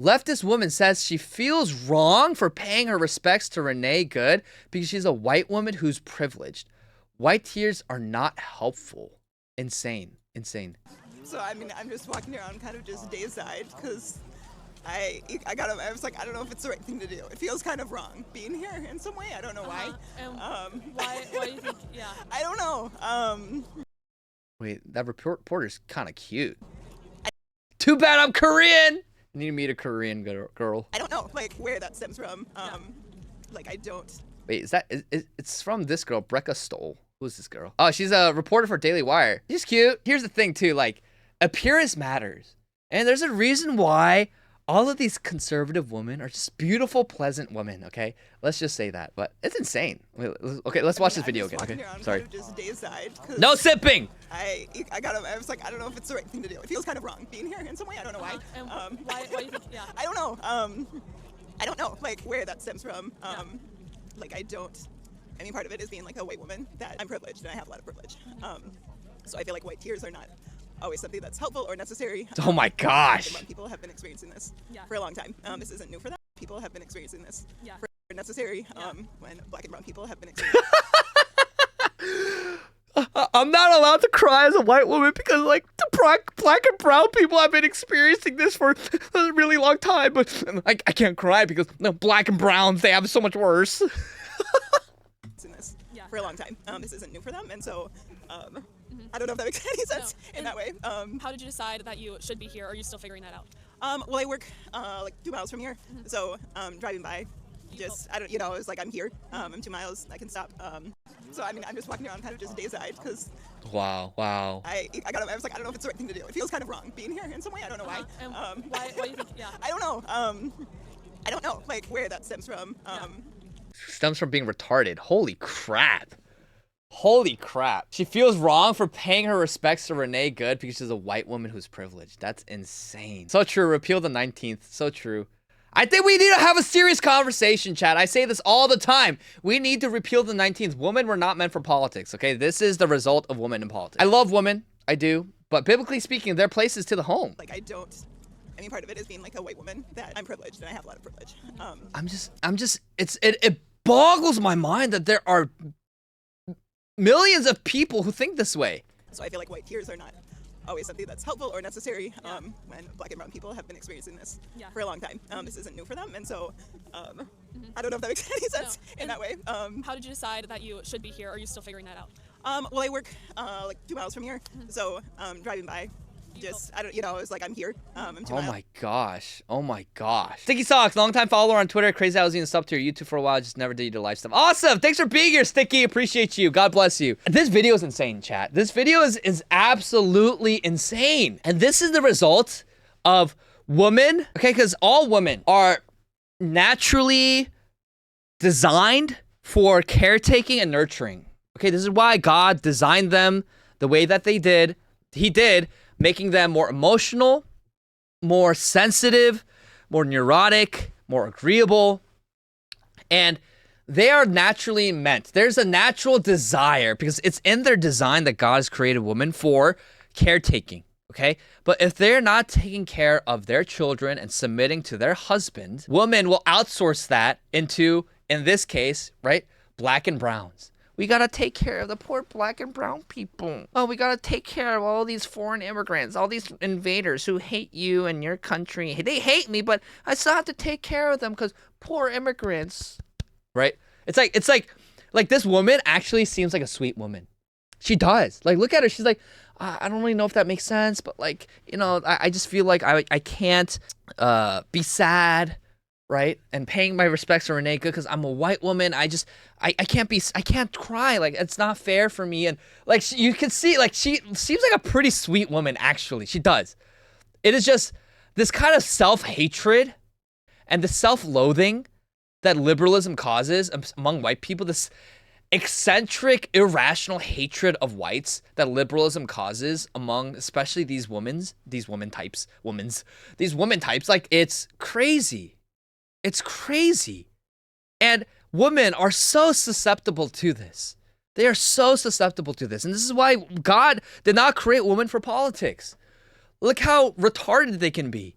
Leftist woman says she feels wrong for paying her respects to Renee Good because she's a white woman who's privileged. White tears are not helpful. Insane. So I mean, I'm just walking around kind of just dazed-eyed because I was like, I don't know if it's the right thing to do. It feels kind of wrong being here in some way. I don't know why. Why do you think? Yeah. I don't know. Wait, that reporter's kind of cute. Too bad I'm Korean. I need to meet a Korean girl. I don't know, like, where that stems from. Like, I don't. Wait, it's from this girl, Brecca Stoll. Who's this girl? Oh, she's a reporter for Daily Wire. She's cute. Here's the thing, too. Like, appearance matters. And there's a reason why all of these conservative women are just beautiful, pleasant women, okay? Let's just say that. But it's insane. Okay, let's watch this video again, okay? Sorry. Kind of just dazed-eyed 'cause No sipping! I was like, I don't know if it's the right thing to do. It feels kind of wrong being here in some way. I don't know why. Why do you think? Yeah. I don't know. I don't know, like, where that stems from. Like, I mean, part of it is being, like, a white woman, that I'm privileged, and I have a lot of privilege. So I feel like white tears are not always something that's helpful or necessary. Oh my gosh. People have been experiencing this for a long time. This isn't new for them. People have been experiencing this for necessary when black and brown people have been experiencing I'm not allowed to cry as a white woman because, like, the black and brown people have been experiencing this for a really long time. But I can't cry because black and browns, they have it so much worse. in this for a long time. This isn't new for them. And so I don't know if that makes any sense in that way. How did you decide that you should be here? Or are you still figuring that out? Well, I work like 2 miles from here. So driving by, I was like, I'm here. I'm 2 miles. I can stop. So I mean, I'm just walking around kind of just dazed-eyed because Wow. I was like, I don't know if it's the right thing to do. It feels kind of wrong being here in some way. I don't know why. Why do you think? Yeah. I don't know. I don't know, like, where that stems from. Stems from being retarded. Holy crap. She feels wrong for paying her respects to Renee Good because she's a white woman who's privileged. That's insane. So true. Repeal the 19th. So true. I think we need to have a serious conversation, chat. I say this all the time. We need to repeal the 19th. Women were not meant for politics, okay? This is the result of women in politics. I love women. I do. But biblically speaking, their place is to the home. Like, I mean, part of it is being, like, a white woman, that I'm privileged and I have a lot of privilege. It boggles my mind that there are millions of people who think this way. So I feel like white tears are not always something that's helpful or necessary when black and brown people have been experiencing this for a long time. This isn't new for them. And so I don't know if that makes any sense in that way. How did you decide that you should be here? Or are you still figuring that out? Well, I work like 2 miles from here. So driving by, I was like, I'm here. I'm 2 miles. Oh my gosh. Sticky Socks, longtime follower on Twitter. Crazy how I was even sub to your YouTube for a while. Just never did your live stuff. Awesome. Thanks for being here, Sticky. Appreciate you. God bless you. This video is insane, chat. This video is absolutely insane. And this is the result of women. Okay, because all women are naturally designed for caretaking and nurturing. Okay, this is why God designed them the way that they did. He did, making them more emotional, more sensitive, more neurotic, more agreeable. And they are naturally meant. There's a natural desire because it's in their design that God has created women for caretaking, okay? But if they're not taking care of their children and submitting to their husband, women will outsource that into, in this case, right, black and browns. We gotta take care of the poor black and brown people. Oh, we gotta take care of all these foreign immigrants, all these invaders who hate you and your country. They hate me, but I still have to take care of them because poor immigrants. Right? It's like this woman actually seems like a sweet woman. She does. Like, look at her. She's like, I don't really know if that makes sense, but like, I just feel like I can't be sad. Right? And paying my respects to Renee Good because I'm a white woman. I can't cry. Like, it's not fair for me. And like, you can see, like, she seems like a pretty sweet woman, actually. She does. It is just this kind of self-hatred and the self-loathing that liberalism causes among white people, this eccentric, irrational hatred of whites that liberalism causes among especially these women types. Like, it's crazy. It's crazy. And women are so susceptible to this. They are so susceptible to this. And this is why God did not create women for politics. Look how retarded they can be.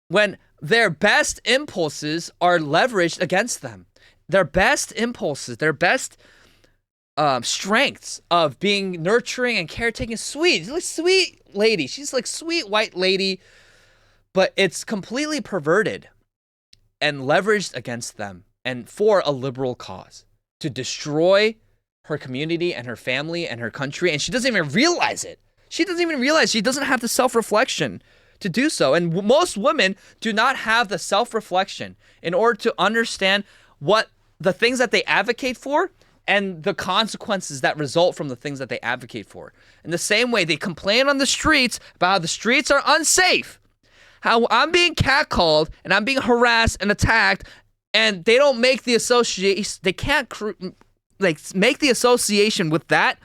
When their best impulses are leveraged against them. Their best impulses, their best strengths of being nurturing and caretaking, sweet. She's like sweet lady. She's like sweet white lady, but it's completely perverted and leveraged against them and for a liberal cause to destroy her community and her family and her country. And she doesn't even realize it. She doesn't even realize she doesn't have the self-reflection to do so. And most women do not have the self-reflection in order to understand what the things that they advocate for and the consequences that result from the things that they advocate for. In the same way, they complain on the streets about how the streets are unsafe, how I'm being catcalled and I'm being harassed and attacked, and they don't make the association, they can't make the association with that.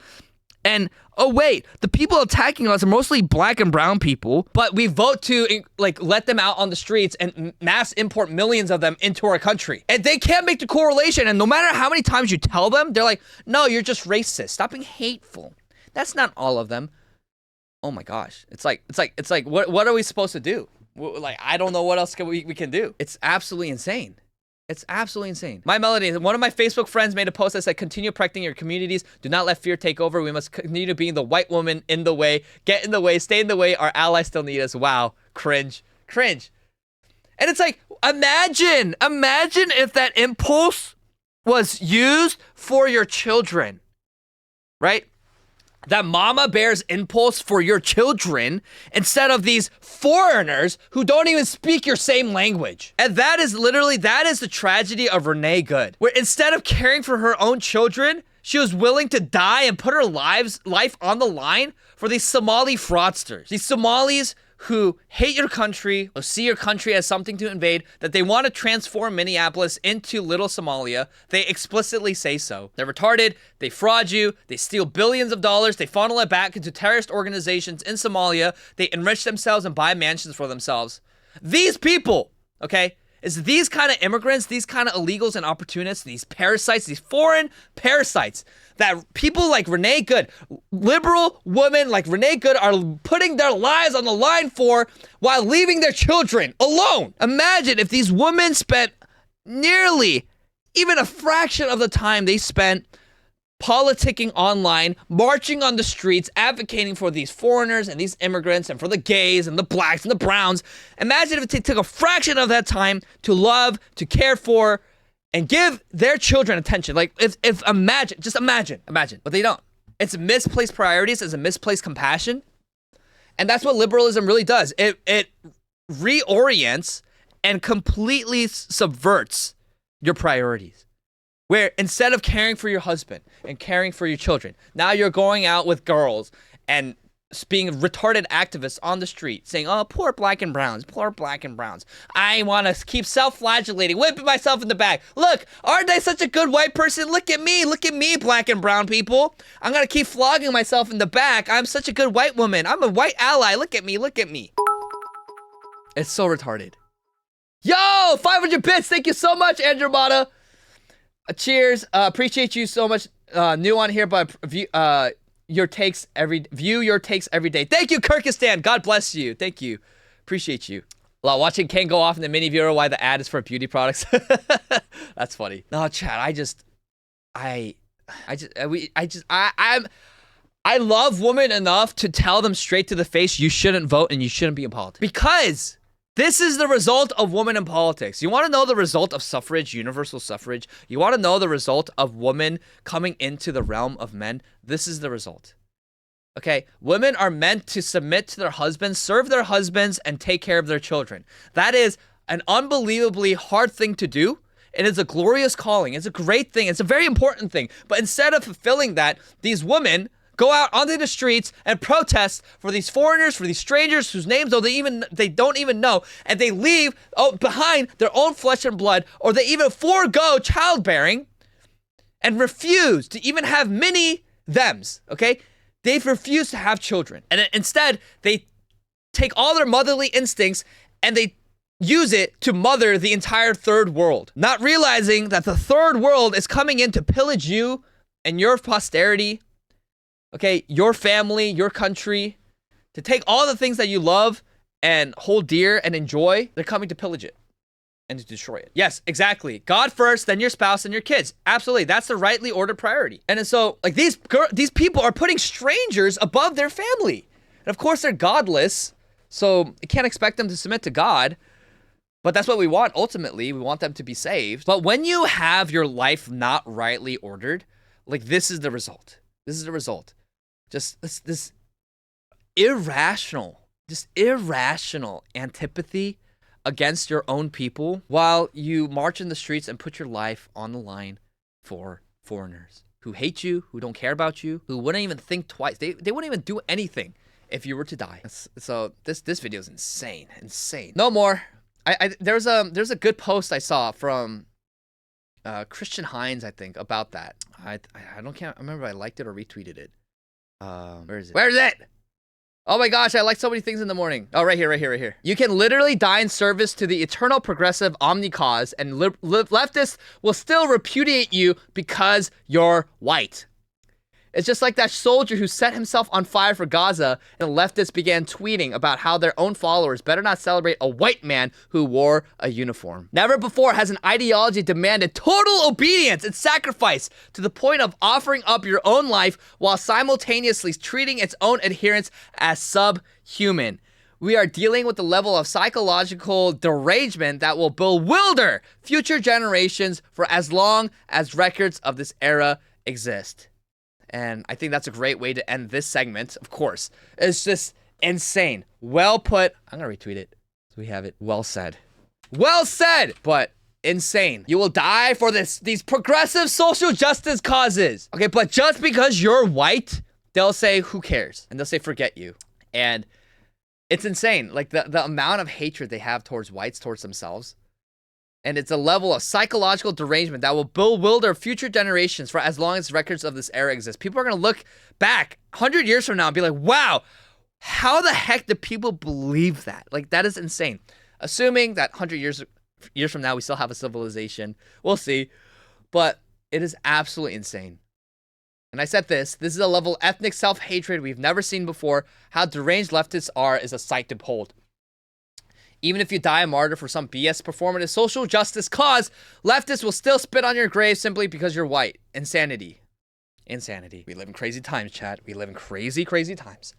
And oh wait, the people attacking us are mostly black and brown people, but we vote to like let them out on the streets and mass import millions of them into our country. And they can't make the correlation. And no matter how many times you tell them, they're like, no, you're just racist. Stop being hateful. That's not all of them. Oh my gosh. It's like, what are we supposed to do? Like, I don't know what else we can do. It's absolutely insane. It's absolutely insane. My Melody, one of my Facebook friends made a post that said, continue protecting your communities. Do not let fear take over. We must continue being the white woman in the way. Get in the way. Stay in the way. Our allies still need us. Wow. Cringe. Cringe. And it's like, imagine if that impulse was used for your children, right? That mama bear's impulse for your children instead of these foreigners who don't even speak your same language. And that is the tragedy of Renee Good, where instead of caring for her own children, she was willing to die and put her life on the line for these Somali fraudsters. These Somalis who hate your country, or see your country as something to invade, that they want to transform Minneapolis into little Somalia. They explicitly say so. They're retarded, they fraud you, they steal billions of dollars, they funnel it back into terrorist organizations in Somalia, they enrich themselves and buy mansions for themselves. These people, okay, it's these kind of immigrants, these kind of illegals and opportunists, these parasites, these foreign parasites, that people like Renee Good, liberal women like Renee Good, are putting their lives on the line for while leaving their children alone. Imagine if these women spent nearly even a fraction of the time they spent politicking online, marching on the streets, advocating for these foreigners and these immigrants and for the gays and the blacks and the browns. Imagine if they took a fraction of that time to love, to care for, and give their children attention. Like, imagine, but they don't. It's misplaced priorities, it's a misplaced compassion. And that's what liberalism really does. It reorients and completely subverts your priorities. Where instead of caring for your husband and caring for your children, now you're going out with girls and being retarded activists on the street saying, oh, poor black and browns, poor black and browns. I want to keep self-flagellating, whipping myself in the back. Look, aren't I such a good white person? Look at me, black and brown people. I'm going to keep flogging myself in the back. I'm such a good white woman. I'm a white ally. Look at me. It's so retarded. Yo, 500 bits. Thank you so much, Andromeda. Cheers. Appreciate you so much. New on here, but view your takes every day. Thank you, Kyrgyzstan. God bless you. Thank you. Appreciate you. Watching Ken go off in the mini viewer why the ad is for beauty products. That's funny. No, Chad. I love women enough to tell them straight to the face, you shouldn't vote and you shouldn't be in politics. Because this is the result of women in politics. You want to know the result of suffrage, universal suffrage? You want to know the result of women coming into the realm of men? This is the result. Okay? Women are meant to submit to their husbands, serve their husbands, and take care of their children. That is an unbelievably hard thing to do. It is a glorious calling. It's a great thing. It's a very important thing. But instead of fulfilling that, these women go out onto the streets and protest for these foreigners, for these strangers whose names they don't even know, and they leave behind their own flesh and blood, or they even forego childbearing and refuse to even have mini thems, okay? They've refused to have children. And instead, they take all their motherly instincts and they use it to mother the entire third world, not realizing that the third world is coming in to pillage you and your posterity, okay, your family, your country, to take all the things that you love and hold dear and enjoy, they're coming to pillage it and to destroy it. Yes, exactly. God first, then your spouse and your kids. Absolutely. That's the rightly ordered priority. And so, like, these people are putting strangers above their family. And of course, they're godless, so you can't expect them to submit to God. But that's what we want, ultimately. We want them to be saved. But when you have your life not rightly ordered, like, this is the result. This is the result. Just this irrational antipathy against your own people while you march in the streets and put your life on the line for foreigners who hate you, who don't care about you, who wouldn't even think twice. They wouldn't even do anything if you were to die. So this video is insane. No more. There's a good post I saw from Christian Hines, I think, about that. I can't remember if I liked it or retweeted it. Where is it? Oh my gosh, I like so many things in the morning. Oh, right here. You can literally die in service to the eternal progressive omni cause, and leftists will still repudiate you because you're white. It's just like that soldier who set himself on fire for Gaza, and leftists began tweeting about how their own followers better not celebrate a white man who wore a uniform. Never before has an ideology demanded total obedience and sacrifice to the point of offering up your own life while simultaneously treating its own adherents as subhuman. We are dealing with the level of psychological derangement that will bewilder future generations for as long as records of this era exist. And I think that's a great way to end this segment, of course. It's just insane. Well put. I'm going to retweet it so we have it. Well said. Well said, but insane. You will die for these progressive social justice causes. Okay, but just because you're white, they'll say, who cares? And they'll say, forget you. And it's insane. Like the amount of hatred they have towards whites, towards themselves. And it's a level of psychological derangement that will bewilder future generations for as long as records of this era exist. People are going to look back 100 years from now and be like, wow, how the heck did people believe that? Like, that is insane. Assuming that 100 years from now, we still have a civilization. We'll see. But it is absolutely insane. And I said this is a level of ethnic self-hatred we've never seen before. How deranged leftists are is a sight to behold. Even if you die a martyr for some BS performative social justice cause, leftists will still spit on your grave simply because you're white. Insanity. We live in crazy times, chat. We live in crazy, crazy times.